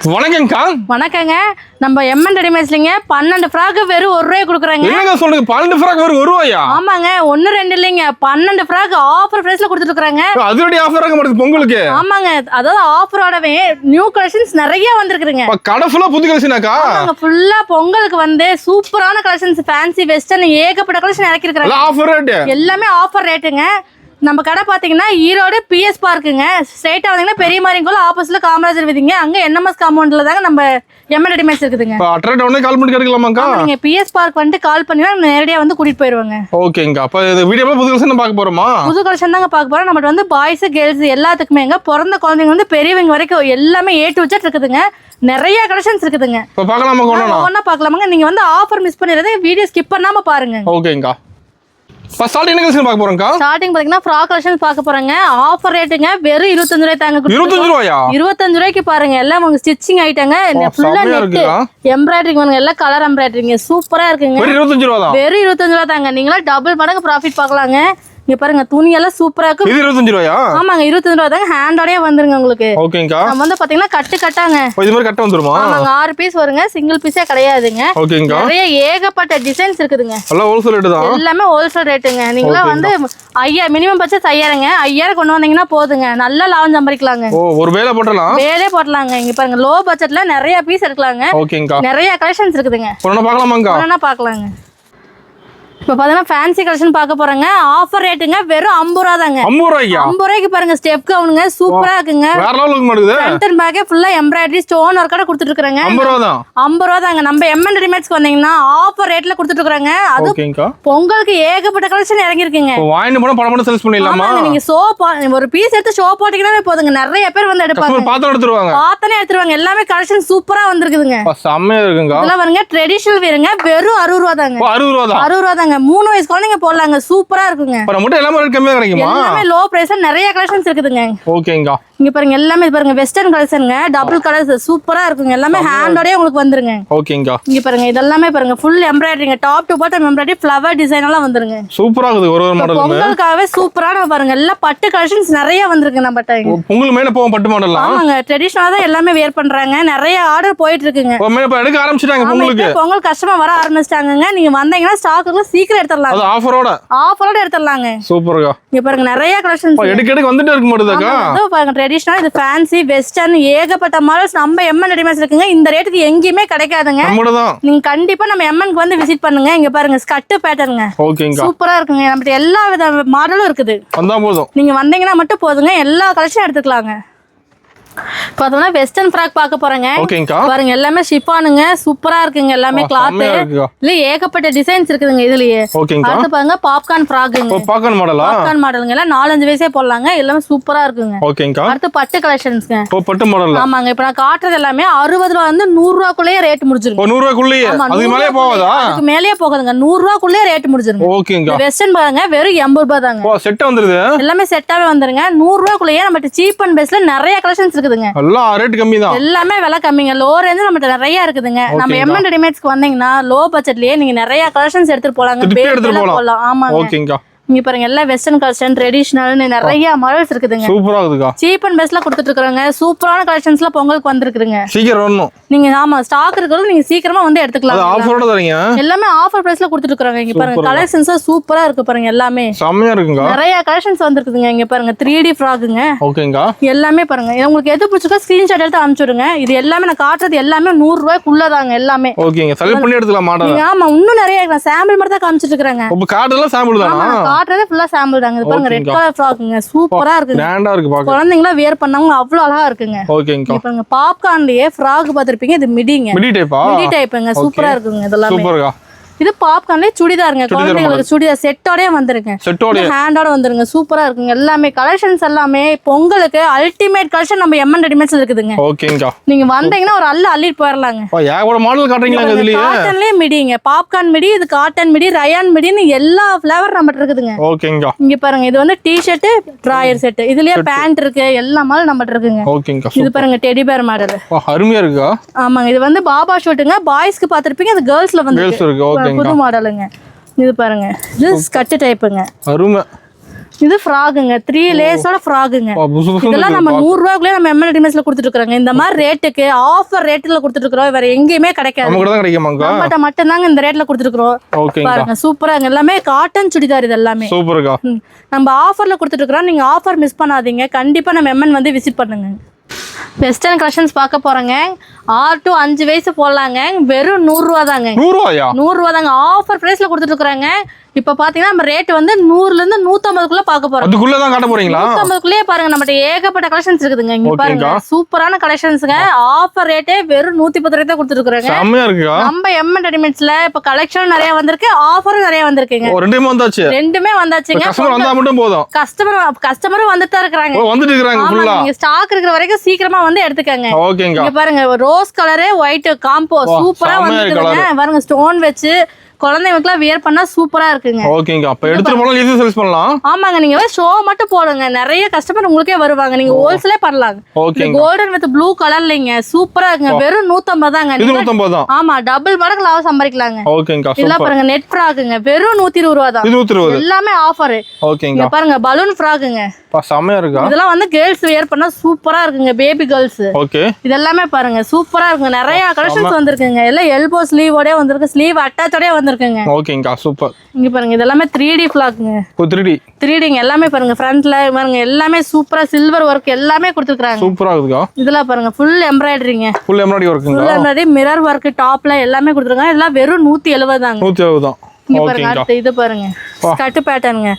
வணக்கம்க்கா. வணக்கங்க. நம்ம எம்என் ரெடிமேட்ஸ்லங்க 12 ஃப்ராக் வெறும் 1 ரூபாய் கொடுக்குறாங்க. என்னங்க சொல்றீங்க? 12 ஃப்ராக் வெறும் 1 ரூபாயா? ஆமாங்க, 1 2 இல்லைங்க, 12 ஃப்ராக் ஆஃபர் பிரைஸ்ல கொடுத்துட்டு இருக்காங்க. அதுலடி ஆஃபர் ஆக மாட்டேங்குது பொங்கலுக்கு. ஆமாங்க, அதாவது ஆஃபரோடவே நியூ கலெக்ஷன்ஸ் நிறைய வந்திருக்குங்க. கடை ஃபுல்லா புது கலெக்ஷனாக்கா? ஆமாங்க, ஃபுல்லா பொங்கலுக்கு வந்து சூப்பரான கலெக்ஷன்ஸ், ஃபேன்சி வெஸ்டர்ன் ஏகப்பட்ட கலெக்ஷன் இறக்கி இருக்காங்க. ஆஃபர் ரேட் எல்லாமே ஆஃபர் ரேட்டுங்க. நம்ம கடை பாத்தீங்கன்னா ஈரோடு பிஎஸ் பார்க்குங்க. ஸ்ட்ரைட்டா வந்தீங்கன்னா பெரிய மாரியங்கோல் ஆப்போசிட்ல காமராஜர் வீதிங்க. அங்க என்எம்எஸ் காம்பவுண்ட்ல தாங்க நம்ம எம்என் ரெடிமேட்ஸ் இருக்குதுங்க. அட்ரேட் உடனே கால் பண்ணி கேட்கலாமாக்கா? நீங்க பிஎஸ் பார்க் வந்துட்டு கால் பண்ணினா நேரடியா வந்து கூட்டிட்டு போயிருவாங்க. ஓகேங்க. அப்ப இந்த வீடியோல புது கலெக்ஷன் பார்க்க போறோமா? புது கலெக்ஷன் தாங்க பார்க்க போறோம். நம்ம வந்து பாய்ஸ் கேர்ள்ஸ் எல்லாத்துக்குமேங்க, பிறந்த குழந்தைங்க வந்து பெரியவங்க வரைக்கும் எல்லாமே A to Z இருக்குதுங்க. நிறைய கலெக்ஷன்ஸ் இருக்குதுங்க. இப்ப பார்க்கலாமா? ஒண்ணா பார்க்கலாமாங்க. நீங்க வந்து ஆஃபர் மிஸ் பண்ணிரதே வீடியோ ஸ்கிப் பண்ணாம பாருங்க. ஓகேங்க. ஸ்டார்டிங் என்ன கலெக்ஷன் பார்க்க போறோம்க்கா? ஸ்டார்டிங் பாத்தீங்கன்னா ஃப்ராக் கலெக்ஷன்ஸ் பார்க்க போறோங்க. ஆஃபர் ரேட்டுங்க வெறும் 25 ரூபாய் தாங்க. 25 ரூபாயா? 25 ரூபாய்க்கு பாருங்க. எல்லாம் உங்க ஸ்டிச்சிங் ஐட்டங்க. ஃபுல்லா நெட் எம்ப்ராய்டரிங் பண்ணுங்க. எல்லாம் கலர் எம்ப்ராய்டரிங் சூப்பரா இருக்குங்க. வெறும் 25 ரூபாய் தான். வெறும் 25 ரூபாய் தாங்க. நீங்களா டபுள் மடங்கு ப்ராஃபிட் பார்க்கலாங்க. இங்க பாருங்க, துணி எல்லாம் சூப்பரா இருக்கு. இது 25 ரூபாயா? ஆமாங்க, 25 ரூபாய் தாங்க. ஹேண்டோடயே வந்துருங்க உங்களுக்கு. ஓகேங்கா. நம்ம வந்து பாத்தீங்கன்னா கட்டு கட்டாங்க. இது மாதிரி கட்ட வந்துருமா? ஆமாங்க, 6 பீஸ் வருங்க. சிங்கிள் பீஸே கிடையாதுங்க. ஓகேங்கா. நிறைய ஏகப்பட்ட டிசைன்ஸ் இருக்குதுங்க. எல்லாம் ஹோல்சேல் ரேட் தான். எல்லாமே ஹோல்சேல் ரேட்டுங்க. நீங்களா வந்து 5000 மினிமம் பட்ஜெட் 5000ங்க. 5000 கொண்டு வந்தீங்கன்னா போதுங்க. நல்லா லாபம் சம்பாதிக்கலாங்க. ஓ, ஒரு வேலை போடலாம். வேலையே போடலாங்க. இங்க பாருங்க, லோ பட்ஜெட்ல நிறைய பீஸ் எடுக்கலாங்க. ஓகேங்கா. நிறைய கலெக்ஷன்ஸ் இருக்குதுங்க. ஒண்ணா பார்க்கலாமாங்கா? ஒண்ணா பார்க்கலாங்க. இப்போ பார்த்தீங்கன்னா ஃபேன்சி கலெக்ஷன் பார்க்க போறோங்க. ஆஃபர் ரேட்டுங்க வெறும் 50 ரூபா தாங்க. 50 ரூபாய்யா? 50 ரூபாய்க்கு பாருங்க. ஸ்டெப் கவுனுங்க சூப்பரா இருக்குங்க. வேற லெவலுக்கு மாட்டுது. ஃப்ரண்ட் அண்ட் பேக்கே ஃபுல்லா எம்ப்ராய்டரி ஸ்டோன் ஒர்க்கோட கொடுத்துட்டு இருக்காங்க. 50 ரூபா தான். 50 ரூபா தாங்க. நம்ம எம்என் ரெடிமேட்ஸ்க்கு வந்தீங்கன்னா ஆஃபர் ரேட்ல கொடுத்துட்டு இருக்காங்க. அது பொங்கலுக்கு ஏகப்பட்ட கலெக்ஷன் இறங்கி இருக்குங்க. வாங்கிட்டு போனா பணம் சேல்ஸ் பண்ணிடலாமா? நீங்க ஒரு பீஸ் எடுத்து ஷோ போட்டீங்கன்னா போதுங்க. நிறைய பேர் வந்து எடுப்பாங்க. பாத்தன எடுத்துருவாங்க. பாத்தனே எடுத்துருவாங்க. எல்லாமே கலெக்ஷன் சூப்பரா வந்திருக்குதுங்க. செம்மையா இருக்குங்க. இதெல்லாம் பாருங்க, ட்ரெடிஷனல் வேருங்க. வெறும் 60 ரூபா தாங்க. 60 ரூபா தான். 60 ரூபா தாங்க. 3 வயசு குழந்தைங்க போடலாங்க. சூப்பரா இருக்குங்க. எல்லாமே ரேட் கம்மியா கிடைக்குமா? எல்லாமே லோ பிரைஸ்ல நிறைய கலெக்ஷன்ஸ் இருக்குதுங்க. ஓகேங்க. இங்க பாருங்க, எல்லாமே பாருங்க வெஸ்டர்ன் கலெக்ஷன்ங்க. டபுள் கலர்ஸ் சூப்பரா இருக்குங்க. எல்லாமே ஹேண்டோடயே உங்களுக்கு வந்துருங்க. ஓகேங்க. இங்க பாருங்க, இதெல்லாமே பாருங்க ஃபுல் எம்ப்ராய்டரிங்க. Top to bottom embroidery, flower design எல்லாம் வந்துருங்க. சூப்பரா இருக்குது. ஒரு மாடல் பொங்கலுக்காகவே சூப்பரான பாருங்க. எல்லாம் பட்டு கலெக்ஷன்ஸ் நிறைய வந்திருக்கு நம்ம கிட்ட. பொங்கல் மேல போவோம் பட்டு மாடல். ஆமாங்க, ட்ரெடிஷனலா தான் எல்லாமே வேர் பண்றாங்க. நிறைய ஆர்டர் போயிட்டு இருக்குங்க. எடுக்க ஆரம்பிச்சிட்டாங்க. பொங்கல் கஸ்டமர் வர ஆரம்பிச்சிட்டாங்க. நீங்க வந்தீங்கன்னா ஸ்டாக்குக்கு சீக்கிரம் எடுத்துடலாம். அது ஆஃபரோட எடுத்துடலாங்க. சூப்பர்ங்க. இங்க பாருங்க, நிறைய கலெக்ஷன்ஸ் எடுக்க வந்துட்டே இருக்க மாட்டேதாக்கா? அதோ பாருங்க, ட்ரெடிஷனல், இது ஃபேன்சி, வெஸ்டர்ன் ஏகப்பட்ட மாடல்ஸ் நம்ம எம்என் ரெடிமேட்ஸ் இருக்குங்க. இந்த ரேட்டுக்கு எங்கேயுமே கிடைக்காதுங்க. நீங்க கண்டிப்பா நம்ம எம்என்க்கு வந்து விசிட் பண்ணுங்க. இங்க பாருங்க, ஸ்கட் பேட்டர்னுங்க. ஓகேங்க. சூப்பரா இருக்குங்க. நம்ம எல்லா வித மாடலும் இருக்குது. வந்தா போதும். நீங்க வந்தீங்கன்னா மட்டும் போதுங்க. எல்லா கலெக்ஷனும் எடுத்துக்கலாங்க. பார்த்தோம்னா வெஸ்டர்ன் ஃப்ராக் பார்க்க போறேங்க. பாருங்க, எல்லாமே ஷிஃபானுங்க. சூப்பரா இருக்குங்க. எல்லாமே கிளாத் இல்ல, ஏகப்பட்ட டிசைன்ஸ் இருக்குதுங்க இதுலயே. அடுத்து பாருங்க, பாப்கார்ன் ஃப்ராக்குங்க. பாப்கார்ன் மாடலுங்க. எல்லாம் 4-5 வயசே போடலாங்க. எல்லாமே சூப்பரா இருக்குங்க. அடுத்து பட்டு கலெக்ஷன்ஸ்ங்க. பட்டு மாடல். ஆமாங்க, இப்ப நான் காட்டுறது எல்லாமே 60 ரூபா வந்து 100 ரூபாய்க்குள்ளேயே ரேட் முடிஞ்சிரும். 100 ரூபாய்க்குள்ளேயே? அதுக்கு மேலே போகாதா? அதுக்கு மேலேயே போகாதுங்க. 100 ரூபாய்க்குள்ளேயே ரேட் முடிஞ்சிரும். ஓகேங்க. வெஸ்டர்ன் பாருங்க, வெறும் 80 ரூபாய் தாங்க. செட் வந்துருது. எல்லாமே செட்டாவே வந்துருங்க. 100 ரூபாய்க்குள்ளேயே நம்ம சீப் அண்ட் பெஸ்ட்ல நிறைய கலெக்ஷன்ஸ் இருக்குதுங்க. எல்லாம் ரேட் கம்மி தான். எல்லாமே விலை கம்மிங்க. லோ ரேஞ்ச் நம்மட்ட நிறைய இருக்குதுங்க. நம்ம எம்என் ரெடிமேட்ஸ்க்கு வந்தீங்கன்னா லோ பட்ஜெட்லயே நீங்க நிறைய கலெக்ஷன்ஸ் எடுத்துட்டு போலாங்க. ஆமாங்க. ஓகேங்க. இங்க பாருங்க, எல்லாம் வெஸ்டர்ன் கலெக்ஷன், ட்ரெடிஷனல் நிறைய மாடல்ஸ் இருக்குதுங்க. சூப்பரா இருக்குங்க. சீப் அண்ட் பெஸ்ட்ல கொடுத்துட்டு இருக்காங்க. சூப்பரான கலெக்ஷன்ஸ்ல பொங்கலுக்கு வந்திருக்குங்க. சீக்கிரம் வரணும் நீங்க. ஆமா, ஸ்டாக் இருக்கிறது நீங்க சீக்கிரமா வந்து எடுத்துக்கலாம். ஆஃபரோட தரீங்க. எல்லாமே ஆஃபர் பிரைஸ்ல கொடுத்துட்டு இருக்காங்க. இங்க பாருங்க, கலெக்ஷன்ஸ் சூப்பரா இருக்கு பாருங்க. எல்லாமே செம்மையா இருக்குங்க. நிறைய கலெக்ஷன்ஸ் வந்திருக்குங்க. இங்க பாருங்க, 3D ஃப்ராக்குங்க. ஓகேங்க. எல்லாமே பாருங்க, உங்களுக்கு எது பிடிச்சிருக்கோ ஸ்கிரீன்ஷாட் எடுத்து அனுப்பிச்சுடுங்க. இது எல்லாமே நான் காட்டுறது எல்லாமே 100 ரூபாய்க்குள்ளதாங்க. எல்லாமே ஓகேங்க. செலக்ட் பண்ணி எடுத்துக்கலாம் மாடல். ஆமா, இன்னும் நிறைய சாம்பிள் மட்டும் தான் காமிச்சிட்டு இருக்காங்க. உங்க கார்டுல சாம்பிள் தானா? காட்டுறதே ஃபுல்லா சாம்பிள் தாங்க. இது பாருங்க, ரெட் கலர் ஃப்ராக்குங்க. சூப்பரா இருக்குங்க. கிராண்டா இருக்கு பாக்க. குழந்தைங்களா வேர் பண்ணவங்க அவ்வளவு அழகா இருக்குங்க. ஓகேங்க. இப்போ பாருங்க, பாப்கார்ன்லயே ஃப்ராக் பாத்திருப்பீங்க. இது மிடிங்க. மிடி டைப்புங்க. சூப்பரா இருக்குங்க. இதெல்லாம் சூப்பர்ங்க. இது பாப்கார்ன்லயே சுடிதாருங்க. குழந்தைகளுக்கு சுடிதார் செட்டோடயே வந்துருங்க. ஹேண்டோட வந்துருங்க. சூப்பரா இருக்குங்க. எல்லாமே கலெக்ஷன்ஸ் எல்லாமே பொங்கலுக்கு அல்டிமேட் கலெக்ஷன் நம்ம எம்என் ரெடிமேட்ஸ் இருக்குதுங்க. ஓகேங்க. நீங்க வந்தீங்கன்னா ஒரு அள்ளிட்டு போயிரலாங்க. ஏகப்பட்ட மாடல் காட்டுறீங்களா இதுலயே? காட்டன்லயே மிடிங்க. பாப்கார்ன் மிடி, இது காட்டன் மிடி, ரயான் மிடின்னு எல்லா ஃப்ளேவர் நம்மட்ட இருக்குதுங்க. ஓகேங்க. இங்க பாருங்க, இது வந்து டி-ஷர்ட், டிராயர் செட். இதுலயே பேண்ட் இருக்கு. எல்லா மாடல் நம்மட்ட இருக்குங்க. ஓகேங்க. இது பாருங்க, டெடி பேர் மாடல். அருமையா இருக்கா? ஆமாங்க, இது வந்து பாபா ஷூட்டுங்க. பாய்ஸ்க்கு பாத்திருப்பீங்க. அது கேர்ள்ஸ்ல வந்து புது மாடலுங்க. இது பாருங்க, இது ஸ்கட் டைப்புங்க. அருமை. இது ஃப்ராகுங்க 3 லேஸோட ஃப்ராகுங்க. புசு புசு இதெல்லாம் நம்ம 100 ரூபாய்க்குள்ளே நம்ம எம்எல் ரெடிமேட்ஸ்ல கொடுத்துட்டு இருக்காங்க. இந்த மாதிரி ரேட்டுக்கு ஆஃபர் ரேட்ல கொடுத்துட்டு இருக்கோம். வேற எங்கேயுமே கிடைக்காது. நம்ம கூட தான் கிடைக்குமாங்கா? நம்மட்ட மட்டும் தாங்க இந்த ரேட்ல கொடுத்துட்டு இருக்கோம். ஓகேங்கா. பாருங்க சூப்பராங்க. எல்லாமே காட்டன் சுடிதார் இது எல்லாமே. சூப்பர்க்கா. நம்ம ஆஃபர்ல கொடுத்துட்டு இருக்கோம். நீங்க ஆஃபர் மிஸ் பண்ணாதீங்க. கண்டிப்பா நம்ம எம்என் வந்து விசிட் பண்ணுங்க. வெஸ்டர்ன் கலெக்ஷன்ஸ் பார்க்க போறோங்க. 6 to 5 வயசு போடலாங்க. வெறும் 100 ரூபா தாங்க. 100 ரூபாயா? 100 ரூபா தாங்க. ஆஃபர் பிரைஸ்ல கொடுத்துட்டு இருக்காங்க. இப்ப பாத்தீங்கன்னா நம்ம ரேட் வந்து 100ல இருந்து 150 பார்க்க போறோம். அதுக்குள்ள தான் காட்ட போறீங்களா? 150 பாருங்க. நம்மட்ட ஏகப்பட்ட கலெக்ஷன்ஸ் இருக்குதுங்க. இங்க பாருங்க சூப்பரான கலெக்ஷன்ஸ்ங்க. ஆஃபர் ரேட்டே வெறும் 110 ரூபாய்க்கு கொடுத்துட்டு இருக்காங்க. செமையா இருக்குங்க. நம்ம எம்என் ரெடிமேட்ஸ்ல இப்ப கலெக்ஷன் நிறைய வந்திருக்கு, ஆஃபரும் நிறைய வந்திருக்குங்க. ரெண்டுமே வந்தாச்சு. ரெண்டுமே வந்தாச்சுங்க. கஸ்டமர் வந்தா மட்டும் போதும். கஸ்டமரும் வந்துட்டு தான் இருக்காங்க. வந்துட்டு இருக்காங்க ஃபுல்லா. நீங்க ஸ்டாக் இருக்கிற வரைக்கும் சீக்கிரமா வந்து எடுத்துக்கங்க. ஓகேங்க. இங்க பாருங்க ரோஸ் கலர் ஒயிட் காம்போ சூப்பரா வந்துருக்குங்க. பாருங்க ஸ்டோன் வச்சு குழந்தைங்களுக்குலாம் வியர் பண்ணா சூப்பரா இருக்குங்க. ஓகேங்க. அப்ப எடுத்துட்டு போனா ஈஸியா சேல்ஸ் பண்ணலாம். ஆமாங்க. நீங்க ஷோ மட்டும் போடுங்க. நிறைய கஸ்டமர் உங்களுக்கே வருவாங்க. நீங்க ஹோல்சேலே பண்ணலாம். ஓகேங்க. கோல்டன் வித் ப்ளூ கலர்லங்க சூப்பரா இருக்குங்க. வெறும் 150 தாங்க. இது 150 தான். ஆமா டபுள் மடங்கு லாபம் சம்பாதிக்கலாங்க. ஓகேங்க. இதெல்லாம் பாருங்க நெட் ஃப்ராக்குங்க. வெறும் 120 ரூபா தான். 120. எல்லாமே ஆஃபர். ஓகேங்க. இங்க பாருங்க பலூன் ஃப்ராக்குங்க. செமையா இருக்கா? இதெல்லாம் வந்து கேர்ள்ஸ் வியர் பண்ணா சூப்பரா இருக்குங்க. Baby girls. ஓகே. இதெல்லாமே பாருங்க சூப்பரா இருக்குங்க. நிறைய கலெக்ஷன்ஸ் வந்திருக்குங்க. எல்லாம் எல்போ ஸ்லீவோட வந்திருக்கு. ஸ்லீவ் அட்டாச்சோட வந்திருக்குங்க. ஓகேங்க. சூப்பர். இங்க பாருங்க இதெல்லாமே 3D ஃப்ளாக்குங்க. 3D எல்லாமே பாருங்க. ஃப்ரண்ட்ல பாருங்க எல்லாமே சூப்பரா சில்வர் ஒர்க் எல்லாமே கொடுத்துருக்காங்க. சூப்பரா இருக்குங்க. இதெல்லாம் பாருங்க ஃபுல் எம்ப்ராய்டரிங்க. ஃபுல் எம்ப்ராய்டரி ஒர்க்குங்க. ஃபுல் எம்ப்ராய்டரி மிரர் ஒர்க் டாப்ல எல்லாமே கொடுத்துருக்காங்க. இதெல்லாம் வெறும் 170 தாங்க. 170 தான். இங்க பாருங்க அடுத்து இது பாருங்க கட் பேட்டர்னுங்க.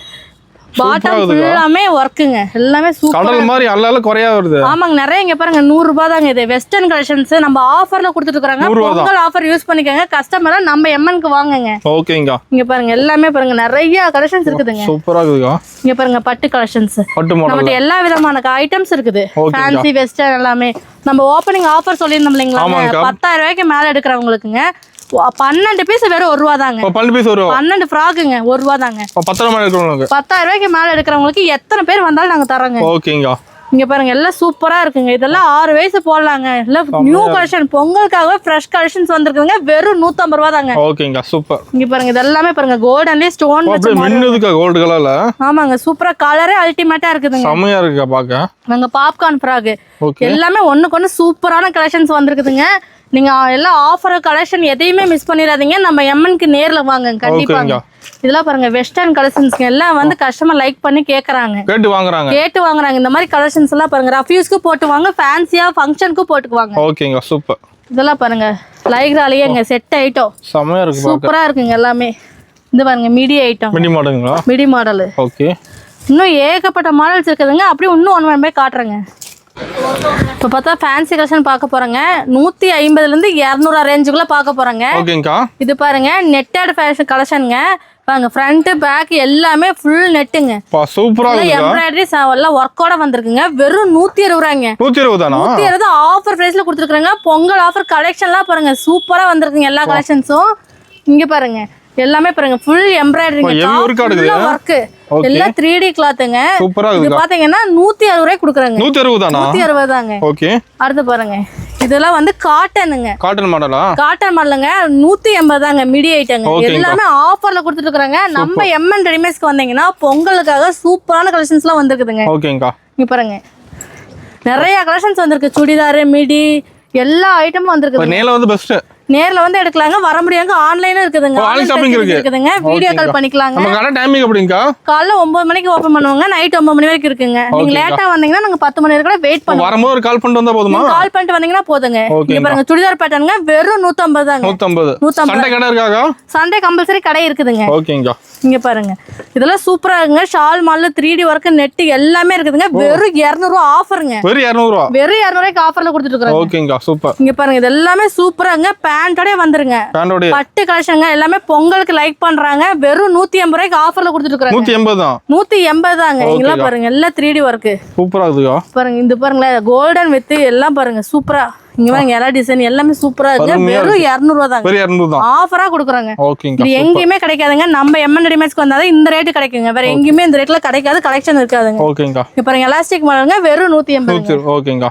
பாட்டம் ஃபுல்லாமே ஒர்க்குங்க. எல்லாமே சூப்பரா கடல் மாதிரி அல்லால குறையா வருது. ஆமாங்க. நிறைய இங்க பாருங்க 100 ரூபாய் தாங்க. இது வெஸ்டர்ன் கலெக்ஷன்ஸ் நம்ம ஆஃபர்ல கொடுத்துட்டு இருக்காங்க. பொங்கல் ஆஃபர் யூஸ் பண்ணிக்கங்க. கஸ்டமரா நம்ம எம்என்க்கு வாங்குங்க. ஓகேங்க. இங்க பாருங்க எல்லாமே பாருங்க நிறைய கலெக்ஷன்ஸ் இருக்குதுங்க. சூப்பரா இருக்குங்க. இங்க பாருங்க பட்டு கலெக்ஷன்ஸ். நம்மட்ட எல்லா விதமான ஐட்டம்ஸ் இருக்குது. ஃபேன்சி வெஸ்டர்ன் எல்லாமே. நம்ம ஓபனிங் ஆஃபர் சொல்லிருந்தோம் இல்லீங்களா? 10,000 ரூபாய்க்கு மேல எடுக்கிறவங்களுக்குங்க 12 பீஸ் வெறும் 1 ரூபா தாங்க. 12 பீஸ் 1 ரூபா. 12 ஃப்ராக்குங்க 1 ரூபா தாங்க. 10,000 ரூபாய்க்கு மேல எடுக்கிறவங்களுக்கு எத்தனை பேர் வந்தாலும் நாங்க தரோங்க. ஓகேங்க. இங்க பாருங்க எல்லாம் சூப்பரா இருக்குங்க. இதெல்லாம் 6 வயசு போடலாங்க. எல்லாம் நியூ கலெக்ஷன் பொங்கலுக்காக ஃப்ரெஷ் கலெக்ஷன்ஸ் வந்திருக்குங்க. வெறும் 150 ரூபா தாங்க. ஓகேங்க. சூப்பர். இங்க பாருங்க இதெல்லாமே பாருங்க கோல்டன்லயே ஸ்டோன் வச்சு மின்னுதுங்க. கோல்ட் கலர்ல. ஆமாங்க சூப்பரா கலரே அல்டிமேட்டா இருக்குதுங்க. செமையா இருக்கு பாக்க. நாங்க பாப்கார்ன் ஃப்ராக் எல்லாமே ஒண்ணுக்கு சூப்பரான கலெக்ஷன்ஸ் வந்திருக்குதுங்க. நீங்க எல்லாம் ஆஃபர் கலெக்ஷன் எதையுமே மிஸ் பண்ணிடாதீங்க. நம்ம எம்என்க்கு நேர்ல வாங்க கண்டிப்பாங்க. இதெல்லாம் பாருங்க வெஸ்டர்ன் கலெக்ஷன்ஸ் எல்லாம் வந்து கஸ்டமர் லைக் பண்ணி கேக்குறாங்க. கேட்டு வாங்குறாங்க. இந்த மாதிரி கலெக்ஷன்ஸ் எல்லாம் பாருங்க ரஃப்யூஸ்க்கு போட்டு வாங்க. ஃபேன்சியா ஃபங்க்ஷனுக்கு போட்டுக்குவாங்க. ஓகேங்க. சூப்பர். இதெல்லாம் பாருங்க லைக்ராலயேங்க செட் ஐட்டம் செமையா இருக்கு. சூப்பரா இருக்குங்க எல்லாமே. இந்த பாருங்க midi item. Midi model. Okay. இன்னும் ஏகப்பட்ட மாடல்ஸ் இருக்குதுங்க. அப்படியே இன்னும் ஒன் பை காட்டுறேங்க. இப்போ பார்த்தா ஃபேன்சி கலெக்ஷன் பார்க்க போறோங்க. 150 இருந்து 200 ரேஞ்சுக்குள்ள பார்க்க போறோங்க. ஓகேங்கா. இது பாருங்க நெட்டட் ஃபேஷன் கலெக்ஷனுங்க. பாருங்க ஃப்ரண்ட் பேக் எல்லாமே ஃபுல் நெட்டுங்க. சூப்பரா இருக்கு. எம்ப்ராய்டரி எல்லாம் ஒர்க்கோட வந்திருக்குங்க. வெறும் 120 ரூபாய்ங்க. 120 தானா? 120 ஆஃபர் பிரைஸ்ல கொடுத்துருக்காங்க. பொங்கல் ஆஃபர் கலெக்ஷன்லாம் பாருங்க சூப்பரா வந்திருக்குங்க. எல்லா கலெக்ஷன்ஸும் இங்க பாருங்க எல்லாமே பாருங்க ஃபுல் எம்ப்ராய்டரிங்க. ஒர்க் எல்லாம் 3D கிளாத்ங்க. சூப்பரா இருக்கு. இது பாத்தீங்கன்னா 160 ரூபாய்க்கு கொடுக்குறாங்க. 160 தானா? 160 தாங்க. ஓகே. அடுத்து பாருங்க இதெல்லாம் வந்து காட்டனுங்க. காட்டன் மாடலா? காட்டன் மாடலுங்க. 180 தாங்க மிடி ஐட்டங்க. எல்லாமே ஆஃபர்ல கொடுத்துட்டு இருக்காங்க. நம்ம எம்என் ரெடிமேட்ஸ்க்கு வந்தீங்கன்னா பொங்கலுக்காக சூப்பரான கலெக்ஷன்ஸ்லாம் வந்திருக்குதுங்க. ஓகேங்கா. இங்க பாருங்க நிறைய கலெக்ஷன்ஸ் வந்திருக்கு. சுடிதார் மிடி எல்லா ஐட்டமும் வந்திருக்கு. நேர்ல வந்து பெஸ்ட். நேர்ல வந்து எடுக்கலாங்க. வர முடியாங்க. ஆன்லைனும் இருக்குதுங்க. ஆன்லைன் ஷாப்பிங் இருக்குதுங்க. வீடியோ கால் பண்ணிக்கலாங்க. நம்ம கடை டைமிங் எப்படிங்கா? காலைல 9 மணிக்கு ஓபன் பண்ணுவாங்க. நைட் 9 மணி வரைக்கும் இருக்குங்க. நீங்க லேட்டா வந்தீங்கன்னா நாங்க 10 மணி வரைக்கும் வெயிட் பண்ணுவோம். வரும்போது ஒரு கால் பண்ணிட்டு வந்தா போதுமா? கால் பண்ணிட்டு வந்தீங்கன்னா போதுங்க. இங்க பாருங்க சுடிதார் பேட்டர்னுங்க. வெறும் 150 தாங்க. 150. சண்டே கடை இருக்காங்க? சண்டே கம்பல்சரி கடை இருக்குதுங்க. ஓகேங்க. இங்க பாருங்க இதெல்லாம் சூப்பரா இருக்குங்க. ஷால் மால்ல 3D ஒர்க் நெட் எல்லாமே இருக்குதுங்க. வெறும் 200 ரூபாய் ஆஃபருங்க. வெறும் 200 ரூபாய். வெறும் 200 ரூபாய்க்கு ஆஃபர்ல கொடுத்துட்டு இருக்காங்க. ஓகேங்க. சூப்பர். இங்க பாருங்க இது எல்லாமே சூப்பராங்க. பேண்டோட வந்துருங்க. பட்டு கலெக்ஷன்ங்க. எல்லாமே பொங்கலுக்கு லைக் பண்றாங்க. வெறும் 180 ரூபாய்க்கு ஆஃபர்ல கொடுத்துட்டு இருக்காங்க. 180 தான். 180 தாங்க. இங்க பாருங்க எல்லாம் 3D ஒர்க் சூப்பரா இருக்குங்க. பாருங்க இந்த பாருங்களேன் கோல்டன் வித் எல்லாம் பாருங்க சூப்பரா. இங்க பாருங்க எல்லா டிசைன் எல்லாமே சூப்பரா இருக்கு. வெறும் 200 ரூபாய் தாங்க. வெறும் 200 தான். ஆஃபரா கொடுக்குறாங்க. ஓகேங்க. இது எங்கேயுமே கிடைக்காதுங்க. நம்ம எம்என் ரெடிமேட்ஸ்க்கு வந்தாதான் இந்த ரேட் கிடைக்குங்க. வேற எங்கேயுமே இந்த ரேட்ல கிடைக்காது. கலெக்ஷன் இருக்காதுங்க. ஓகேங்க. இங்க பாருங்க எலாஸ்டிக் மாடலுங்க. வெறும் 180. ஓகேங்க.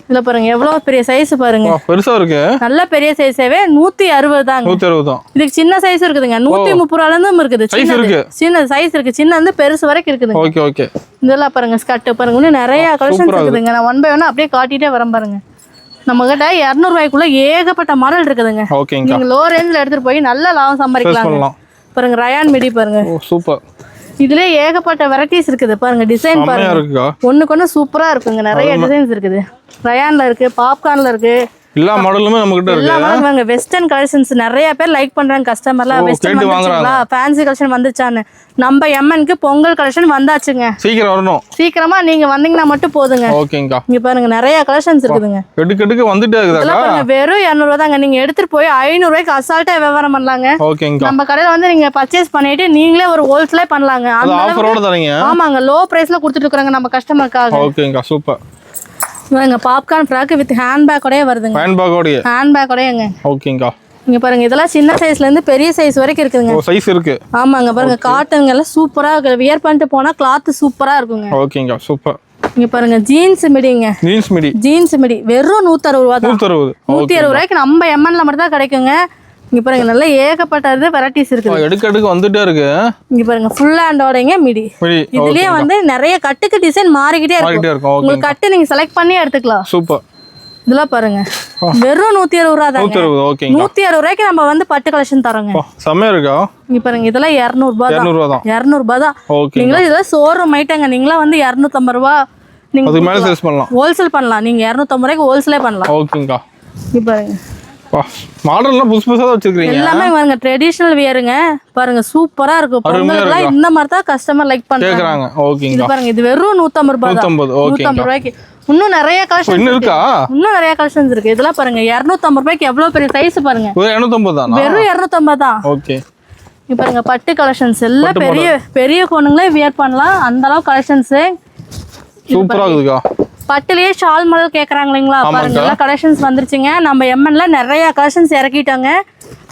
இதுல பாருங்க எவ்வளவு பெரிய சைஸ் பாருங்க. பெருசா இருக்கு. நல்ல பெரிய சைஸாவே 160 தாங்க. 160 தான். இதுக்கு சின்ன சைஸ் இருக்குதுங்க. 130 ரூபாயில இருந்தும் இருக்குது. சைஸ் இருக்கு. சின்ன சைஸ் இருக்கு. சின்ன இருந்து பெருசு வரைக்கும் இருக்குதுங்க. Okay okay. இதெல்லாம் பாருங்க ஸ்கர்ட் பாருங்க. இன்னும் நிறைய கலெக்ஷன்ஸ் இருக்குதுங்க. நான் 1 by 1 அப்படியே காட்டிட்டே வரேன் பாருங்க. நம்ம கிட்ட 200 ரூபாய்க்குள்ள ஏகப்பட்ட மாடல் இருக்குதுங்க. ஓகேங்க. நீங்க லோ ரேஞ்ச்ல எடுத்துட்டு போய் நல்ல லாபம் சம்பாதிக்கலாம். பாருங்க ரயான் மிடி பாருங்க. ஓ சூப்பர். இதுல ஏகப்பட்ட வெரைட்டிஸ் இருக்குது பாருங்க. டிசைன் பாருங்க. ஒண்ணுக்கு சூப்பரா இருக்குங்க. நிறைய டிசைன்ஸ் இருக்குது. ரயான்ல இருக்கு, பாப்கார்ன்ல இருக்கு. எல்லா மாடலுமே நம்ம கிட்ட இருக்கு. எல்லா மாடலும் வெஸ்டர்ன் கலெக்ஷன்ஸ் நிறைய பேர் லைக் பண்றாங்க கஸ்டமர்லாம். வெஸ்டர்ன் வாங்குறாங்க. ஃபேன்சி கலெக்ஷன் வந்துச்சான்னு. நம்ம எம்என்க்கு பொங்கல் கலெக்ஷன் வந்தாச்சுங்க. சீக்கிரம் வரணும். சீக்கிரமா நீங்க வந்தீங்கன்னா மட்டும் போதுங்க. ஓகேங்கா. இங்க பாருங்க நிறைய கலெக்ஷன்ஸ் இருக்குதுங்க. எடுக்கு வந்துட்டே இருக்குதாக்கா. பாருங்க வெறும் 200 ரூபாய் தாங்க. நீங்க எடுத்துட்டு போய் 500 ரூபாய்க்கு அசால்ட்டா வியாபாரம் பண்ணலாங்க. ஓகேங்கா. நம்ம கடையில வந்து நீங்க பர்ச்சேஸ் பண்ணிட்டு நீங்களே ஒரு ஹோல்சேலே பண்ணலாங்க. அந்த ஆஃபரோட தரீங்க. ஆமாங்க. லோ பிரைஸ்ல கொடுத்துட்டு இருக்காங்க நம்ம கஸ்டமருக்காக. ஓகேங்கா சூப்பர். பாருங்க பாப்கார்ன் ஃப்ராக் வித் ஹேண்ட் பேக்கோடயே வருதுங்க. ஹேண்ட் பேக்கோடயேங்க. ஓகேங்கா. இங்க பாருங்க இதெல்லாம் சின்ன சைஸ்ல இருந்து பெரிய சைஸ் வரைக்கும் இருக்குங்க. ஓ சைஸ் இருக்கு. ஆமாங்க. பாருங்க காட்டன்ங்க எல்லாம் சூப்பரா இருக்கு. வியர் பண்ணிட்டு போனா கிளாத் சூப்பரா இருக்குங்க. ஓகேங்கா சூப்பர். இங்க பாருங்க ஜீன்ஸ் மிடிங்க. ஜீன்ஸ் மிடி வெறும் 160 ரூபாய் தான். 160 ரூபாய்க்கு நம்ம எம்என்ல மட்டும் தான் கிடைக்குங்க. இங்க பாருங்க நல்ல ஏகப்பட்ட வெரைட்டிஸ் இருக்குது. எடுக்கு வந்துட்டே இருக்கு. இங்க பாருங்க ஃபுல் ஹேண்டோடங்க மிடி. இதுலயே வந்து நிறைய கட்டுக்கு டிசைன் மாறிக்கிட்டே இருக்கும். உங்களுக்கு கட்டு நீங்க செலக்ட் பண்ணி எடுத்துக்கலாம். சூப்பர். இதெல்லாம் பாருங்க வெறும் 160 ரூபாய் தான். 160 ரூபாய்க்கு நம்ம வந்து பட்டு கலெக்ஷன் தரோங்க. செமையா இருக்கா. இங்க பாருங்க இதெல்லாம் 200 ரூபாய் தான். 200 ரூபாய் தான். நீங்களா இதெல்லாம் ஷோரூம் ஐட்டங்க. நீங்களா வந்து 250 ரூபாய் நீங்க அதுக்கு மேல சேல்ஸ் பண்ணலாம். ஹோல்சேல் பண்ணலாம். நீங்க 250 ரூபாய்க்கு ஹோல்சேலே பண்ணலாம். ஓகேங்கா. இங்க பாருங்க மாடல்லாம் புதுசா வச்சிருக்கீங்க. எல்லாமே பாருங்க ட்ரெடிஷனல் வியருங்க. பாருங்க சூப்பரா இருக்கும். பொங்கலுக்குலாம் இந்த மாதிரி தான் கஸ்டமர் லைக் பண்றாங்க. ஓகேங்க. இது பாருங்க இது வெறும் 150 ரூபாய் தான். 150 ரூபாய்க்கு இன்னும் நிறைய கலெக்ஷன்ஸ் இருக்கா. இன்னும் நிறைய கலெக்ஷன்ஸ் இருக்கு. இதெல்லாம் பாருங்க 250 ரூபாய்க்கு எவ்வளவு பெரிய சைஸ் பாருங்க. 250 தான். வெறும் 250 தான். ஓகே. இங்க பாருங்க பட்டு கலெக்ஷன்ஸ் எல்லாம் பெரிய பெரிய பொண்ணுங்களே வியர் பண்ணலாம். அந்த அளவு கலெக்ஷன்ஸ் சூப்பரா இருக்குக்கா. பட்டுலயே ஷால் மாடல் கேக்குறாங்க இல்லைங்களா. பாருங்க எல்லா கலெக்ஷன்ஸ் வந்துருச்சுங்க. நம்ம எம்என்ல நிறைய கலெக்ஷன்ஸ் இறக்கிட்டாங்க.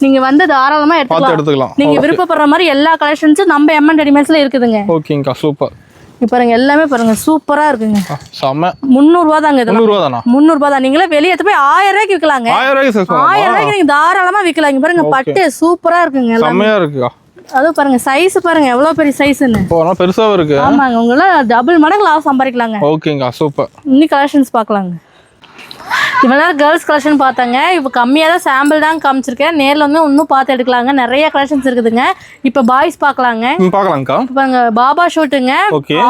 நீங்க வந்து தாராளமா எடுத்துக்கலாம். நீங்க விருப்பப்படுற மாதிரி எல்லா கலெக்ஷன்ஸும் நம்ம எம்என் ரெடிமேட்ஸ்ல இருக்குதுங்க. ஓகேங்கா சூப்பர். இப்ப பாருங்க எல்லாமே பாருங்க சூப்பரா இருக்குங்க. செம. 300 ரூபாய் தாங்க. 300 ரூபாய் தானா? 300 ரூபாய் தான். நீங்களே வெளிய எடுத்து போய் 1000 ரூபாய்க்கு விக்கலாங்க. 1000 ரூபாய்க்கு நீங்க தாராளமா விக்கலாம். இங்க பாருங்க பட்டு சூப்பரா இருக்குங்க. செமையா இருக்குக்கா. அது பாருங்க சைஸ் பாருங்க எவ்வளவு பெரிய சைஸ்ன்னு. போனா பெருசாவே இருக்கு. ஆமாங்க. உங்கள டபுள் மடங்கு லாபம் சம்பாதிக்கலாங்க. ஓகேங்கா சூப்பர். இன்னி கலெக்ஷன்ஸ் பார்க்கலாங்க. இவெல்லாம் கேர்ள்ஸ் கலெக்ஷன் பார்த்தாங்க. இப்போ கம்மியாக தான் சாம்பிள் தான் காமிச்சிருக்கேன். நேரில் வந்து இன்னும் பார்த்து எடுக்கலாங்க. நிறைய கலெக்ஷன்ஸ் இருக்குதுங்க. இப்போ பாய்ஸ் பார்க்கலாங்க. பாருங்க பாபா ஷூட்டுங்க.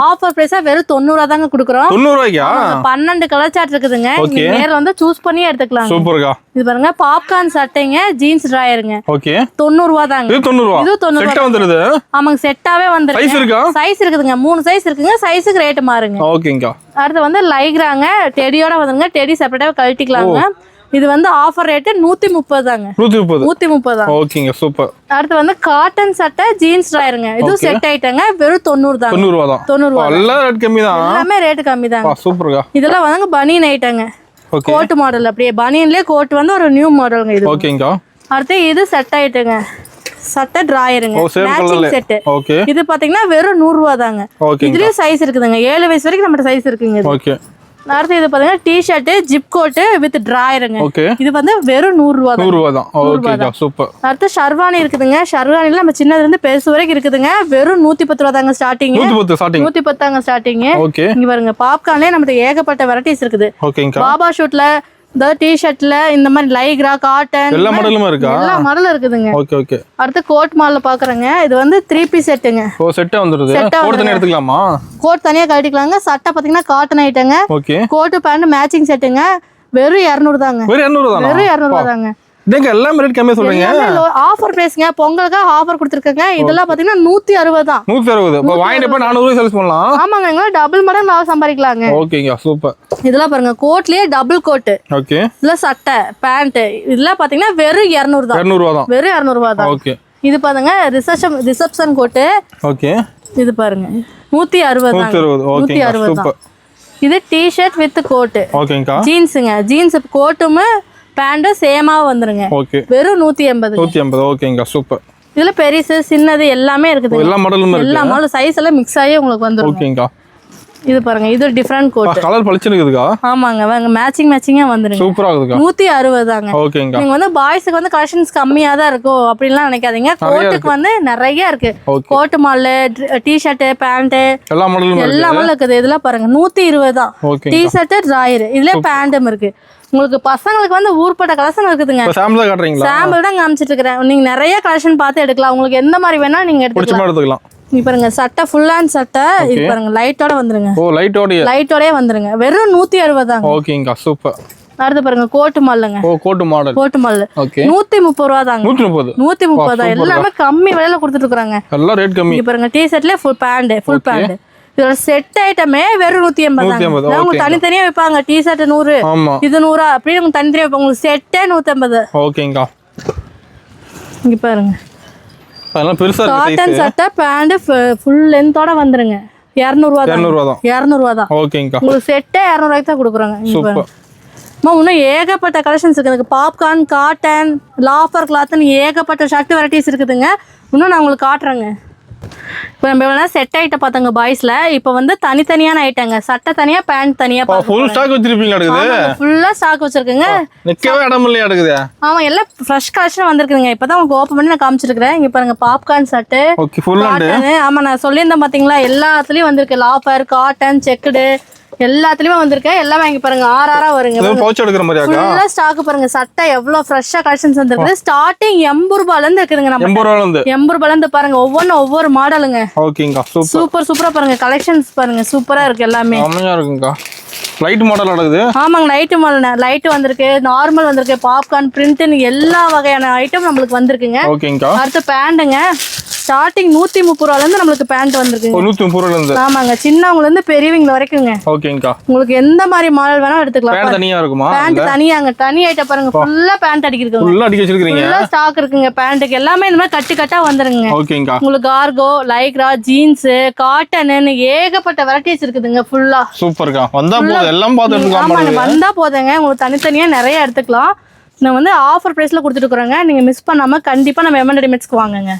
ஆஃபர் பிரைஸா வெறும் 90 ரூபா தாங்க கொடுக்குறோம். 90 ரூபாய்க்கா? 12 கலர் சார்ட் இருக்குதுங்க. நேரில் வந்து சூஸ் பண்ணி எடுத்துக்கலாம். சூப்பர்க்கா. இது பாருங்க பாப்கார்ன் சட்டைங்க, ஜீன்ஸ் டிராயருங்க. ஓகே 90 ரூபா தாங்க. இது 90 ரூபா. இது 90 ரூபா வந்துருது. ஆமாங்க செட்டாவே வந்துருது. சைஸ் இருக்கா? சைஸ் இருக்குதுங்க. 3 சைஸ் இருக்குங்க. சைஸுக்கு ரேட் மாறுங்க. ஓகேங்கா. அடுத்து வந்து லைக்ராங்க. டெடியோட வந்துருங்க. டெடி செப்பரேட்டா கழட்டிக்கலாங்க. இது வந்து ஆஃபர் ரேட் 130 தாங்க. 130 தான். ஓகேங்க சூப்பர். அடுத்து வந்து காட்டன் சட்டை ஜீன்ஸ் டிராயருங்க. இது செட் ஆயிட்டாங்க. வெறும் 90 தான். 90 ரூபா தான். 90 ரூபா. எல்லாம் ரேட் கம்மி தான். எல்லாமே ரேட் கம்மி தாங்க. சூப்பர்ங்க. இதெல்லாம் வந்து பனியன் ஐட்டங்க. கோட் மாடல் அப்படியே பனியன்லயே கோட் வந்து ஒரு நியூ மாடல்ங்க இது. ஓகேங்க. அடுத்து இது செட் ஆயிட்டுங்க. சட்டை டிராயருங்க. Matching set. ஓகே. இது பாத்தீங்கன்னா வெறும் 100 ரூபா தாங்க. இதுலயே சைஸ் இருக்குதுங்க. 7 வயசு வரைக்கும் நம்ம சைஸ் இருக்குங்க. ஓகே. அடுத்து இது பாத்தீங்கன்னா டி-ஷர்ட் ஜிப் கோட் வித் டிராயருங்க. இது வந்து வெறும் 100 ரூபா தான். 100 ரூபா தான். ஓகேங்க சூப்பர். அடுத்து ஷர்வானி இருக்குதுங்க. ஷர்வானில நம்ம சின்னதுல இருந்து பெருசு வரைக்கும் இருக்குதுங்க. வெறும் 110 ரூபா தாங்க ஸ்டார்டிங். 110 தாங்க ஸ்டார்டிங். இங்க பாருங்க பாப்கார்ன்லயே நமக்கு ஏகப்பட்ட வெரைட்டிஸ் இருக்குது. ஓகேங்க. பாபா ஷூட்ல இந்த டி-ஷர்ட்ல இந்த மாதிரி லைக்ரா காட்டன் எல்லா மாடலுமே இருக்கா? எல்லா மாடலும் இருக்குதுங்க. Okay okay. அடுத்து கோட் மாடல்ல பாக்குறேங்க. இது வந்து 3 பீஸ் செட்டுங்க. ஓ செட்டா வந்துருது. கோட் தனியா எடுத்துக்கலாமா? கோட் தனியா கழட்டிக்கலாங்க. சட்டை பாத்தீங்கன்னா காட்டன் ஐட்டங்க. ஓகே. கோட் பேண்ட் மேட்சிங் செட்டுங்க. வெறும் 200 தாங்க. வெறும் 200 தானா? வெறும் 200 தாங்க. நீங்க எல்லாம் ரேட் கம்மியா சொல்றீங்க. ஆஃபர் பிரைஸ்ங்க. பொங்கலுக்கு ஆஃபர் கொடுத்திருக்கங்க. இதெல்லாம் பாத்தீங்கன்னா 160 தான். 160. அப்ப வாங்கிட்டு போய் 400 ரூபாய் சேல்ஸ் பண்ணலாம். ஆமாங்க. எங்க டபுள் மடங்கு லாபம் சம்பாதிக்கலாங்க. ஓகேங்க சூப்பர். இதெல்லாம் பாருங்க கோட்லயே டபுள் கோட். ஓகே. இதுல சட்டை பேண்ட் இதெல்லாம் பாத்தீங்கன்னா வெறும் 200 தான். 200 ரூபாய் தான். வெறும் 200 ரூபாய் தான். ஓகே. இது பாருங்க ரிசப்ஷன் கோட். ஓகே. இது பாருங்க 160 தான். 160 சூப்பர். இது டி-ஷர்ட் வித் கோட். ஓகேங்கா. ஜீன்ஸ்ங்க. ஜீன்ஸ் கோட்டும் பேண்ட் சேமா வந்துருங்க. ஓகே. வெறும் 180. 180. ஓகேங்க சூப்பர். இதுல பெருசு சின்னது எல்லாமே இருக்குது. எல்லா மாடலும் இருக்கு. எல்லா மாடல் சைஸ் எல்லாம் மிக்ஸ் ஆகி உங்களுக்கு வந்துரும். ஓகேங்கா. இது பாருங்க இது டிஃபரெண்ட் கோட். கலர் பளிச்சுன்னு இருக்குதுக்கா. ஆமாங்க வாங்க மேட்சிங்கா வந்துருங்க. சூப்பரா இருக்குதுக்கா. 160 தாங்க. ஓகேங்கா. நீங்க வந்து பாய்ஸ்க்கு வந்து கலெக்ஷன்ஸ் கம்மியா தான் இருக்கும் அப்படிலாம் நினைக்காதீங்க. கோட்டுக்கு வந்து நிறைய இருக்கு. கோட் மால், டி-ஷர்ட், பேண்ட் எல்லா மாடலும் இருக்குது. இதெல்லாம் பாருங்க 120 தான். டி-ஷர்ட், டிராயர் இதுல பேண்டும் இருக்கு. உங்களுக்கு பசங்களுக்கு வந்து ஊர்பட்ட கலெக்ஷன் இருக்குதுங்க. சாம்பிள் காட்டுறீங்களா? சாம்பிள் தான் காமிச்சிட்டு இருக்கேன். நீங்க நிறைய கலெக்ஷன் பார்த்து எடுக்கலாம். உங்களுக்கு எந்த மாதிரி வேணா நீங்க எடுத்துக்கலாம். இங்க பாருங்க சட்டை ஃபுல் ஹேண்ட் சட்டை. இது பாருங்க லைட்டோட வந்துருங்க. ஓ லைட்டோடயே வந்துருங்க. வெறும் 160 தான். ஓகேங்கா சூப்பர். அடுத்து பாருங்க கோட் மால்ங்க. Oh coat model. Coat mall. Okay 130 ரூபாய் தாங்க. 130 தான். எல்லாமே கம்மி விலையில கொடுத்துட்டு இருக்காங்க. எல்லாம் ரேட் கம்மி. இங்க பாருங்க டி-ஷர்ட்ல ஃபுல் பேண்ட். இதோட செட் ஐட்டமே வெறும் 180 தான். உங்களுக்கு தனித்தனியா வைப்பாங்க. டி-ஷர்ட் 100 இது 100 அப்படி உங்களுக்கு தனித்தனியா வைப்பாங்க. உங்களுக்கு செட்டே 150. ஓகேங்கா. இங்க பாருங்க அதெல்லாம் பெருசா இருக்கு. காட்டன் சட்டை பேண்ட் ஃபுல் லென்த்தோட வந்துருங்க. 200 ரூபாய் தான். 200 ரூபாய் தான். ஓகேங்கா. உங்களுக்கு செட்டே 200 ரூபாய்க்கு தான் கொடுக்குறாங்க. சூப்பர். இன்னும் ஏகப்பட்ட கலெக்ஷன்ஸ் இருக்குதுங்க. பாப்கார்ன், காட்டன், லாஃபர் கிளாத்னு ஏகப்பட்ட ஷர்ட் வெரைட்டிஸ் இருக்குதுங்க. இன்னும் நான் உங்களுக்கு காட்டுறேங்க. இப்போ நம்ம எவ்வளோ செட் ஐட்டம் பார்த்தோங்க பாய்ஸ்ல. இப்போ வந்து தனித்தனியான ஐட்டங்க. சட்டை தனியா பேண்ட் தனியா. ஃபுல் ஸ்டாக் வச்சிருப்பீங்க. ஃபுல்லா ஸ்டாக் வச்சிருக்கேங்க. நிக்கவே இடம் இல்லையா இருக்குது. ஆமா எல்லாம் ஃப்ரெஷ் கலெக்ஷன் வந்திருக்குங்க. இப்பதான் உங்களுக்கு ஓபன் பண்ணி நான் காமிச்சிருக்கேன். இங்க பாருங்க பாப்கார்ன் சட்டை. Okay full hand. ஆமா நான் சொல்லியிருந்தேன் பாத்தீங்களா எல்லாத்துலயும் வந்திருக்கு. லாஃபர், காட்டன், செக்குடு எல்லாத்துலயுமே வந்திருக்கு. எல்லாமே இங்க பாருங்க ஆறா வருங்க. பவுச் எடுக்கிற மாதிரி ஆகா. ஃபுல்லா ஸ்டாக் பாருங்க. சட்டை எவ்வளவு ஃப்ரெஷ்ஷா கலெக்ஷன்ஸ் வந்திருக்கு. ஸ்டார்டிங் 80 ரூபாயில இருந்து இருக்குதுங்க. நம்ம 80 ரூபாயில இருந்து 80 ரூபாயில இருந்து பாருங்க. ஒவ்வொரு மாடலுங்க. ஓகேங்கா சூப்பரா பாருங்க. கலெக்ஷன்ஸ் பாருங்க சூப்பரா இருக்கு. எல்லாமே அம்மையா இருக்குங்கா. லைட் மாடல் நடக்குது. ஆமாங்க லைட் மாடல். லைட் வந்திருக்கு, நார்மல் வந்திருக்கு, பாப்கார்ன், பிரிண்ட்னு எல்லா வகையான ஐட்டம் நம்மளுக்கு வந்திருக்குங்க. ஓகேங்கா. அடுத்து பேண்ட்டுங்க. ஸ்டார்டிங் 130 ரூபாயில இருந்து நம்மளுக்கு பேண்ட் வந்திருக்குங்க. 130 ரூபாயில இருந்து. ஆமாங்க சின்னவங்கல இருந்து பெரியவங்க வரைக்கும்ங்க. ஓகேங்கா. உங்களுக்கு எந்த மாதிரி மாடல் வேணா எடுத்துக்கலாம். பேண்ட் தனியா இருக்குமா? பேண்ட் தனியாங்க. தனி ஐட்டம் பாருங்க. ஃபுல்லா பேண்ட் அடிக்கிருக்குங்க. ஃபுல்லா அடிக்க வச்சிருக்கீங்க. ஃபுல்லா ஸ்டாக் இருக்குங்க. பேண்ட்டுக்கு எல்லாமே இந்த மாதிரி கட்டா வந்துருங்க. ஓகேங்கா. உங்களுக்கு கார்கோ, லைக்ரா, ஜீன்ஸ், காட்டன் ஏகப்பட்ட வெரைட்டிஸ் இருக்குதுங்க. ஃபுல்லா சூப்பர்க்கா. வந்தா போதும் எல்லாம் பார்த்து எடுக்கலாம். ஆமாங்க வந்தா போதுங்க. உங்களுக்கு தனித்தனியா நிறைய எடுத்துக்கலாம். நான் வந்து ஆஃபர் பிரைஸ்ல கொடுத்துட்டு இருக்கறேங்க. நீங்க மிஸ் பண்ணாம கண்டிப்பா நம்ம எம்என் ரெடிமேட்ஸ்க்கு வாங்குங்க.